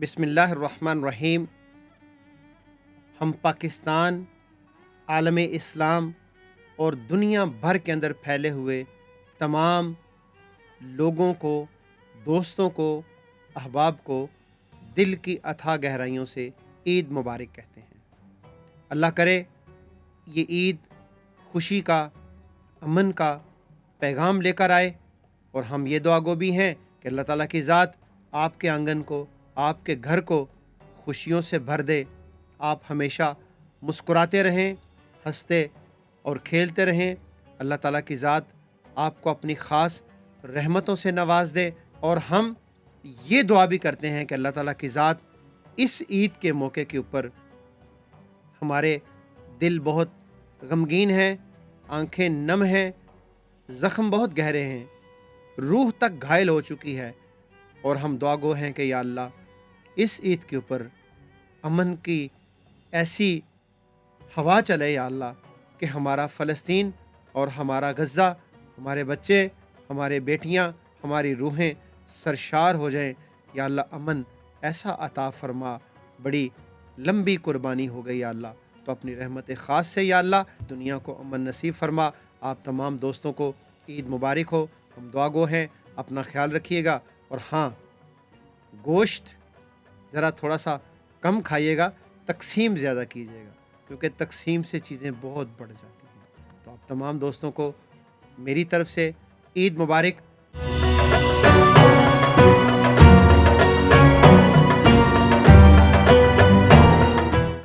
बिस्मिल्लाहिर्रहमानिर्रहीम। हम पाकिस्तान, आलम इस्लाम और दुनिया भर के अंदर फैले हुए तमाम लोगों को, दोस्तों को, अहबाब को दिल की अथाह गहराइयों से ईद मुबारक कहते हैं। अल्लाह करे ये ईद खुशी का, अमन का पैगाम लेकर आए, और हम ये दुआ गो भी हैं कि अल्लाह ताला की ज़ात आपके आंगन को, आपके घर को खुशियों से भर दे। आप हमेशा मुस्कुराते रहें, हंसते और खेलते रहें। अल्लाह ताला की ज़ात आपको अपनी ख़ास रहमतों से नवाज दे। और हम ये दुआ भी करते हैं कि अल्लाह ताला की ज़ात इस ईद के मौके के ऊपर, हमारे दिल बहुत गमगीन हैं, आंखें नम हैं, ज़ख्म बहुत गहरे हैं, रूह तक घायल हो चुकी है, और हम दुआ गो हैं कि या अल्लाह इस ईद के ऊपर अमन की ऐसी हवा चले या अल्लाह कि हमारा फ़लस्तीन और हमारा गज़ा, हमारे बच्चे, हमारे बेटियां, हमारी रूहें सरशार हो जाएं। या अल्लाह अमन ऐसा अता फरमा, बड़ी लंबी कुर्बानी हो गई या अल्लाह। तो अपनी रहमत ख़ास से या अल्लाह दुनिया को अमन नसीब फरमा। आप तमाम दोस्तों को ईद मुबारक हो। हम दुआ गो हैं, अपना ख्याल रखिएगा। और हाँ, गोश्त ज़रा थोड़ा सा कम खाइएगा, तकसीम ज़्यादा कीजिएगा, क्योंकि तकसीम से चीज़ें बहुत बढ़ जाती हैं। तो आप तमाम दोस्तों को मेरी तरफ से ईद मुबारक।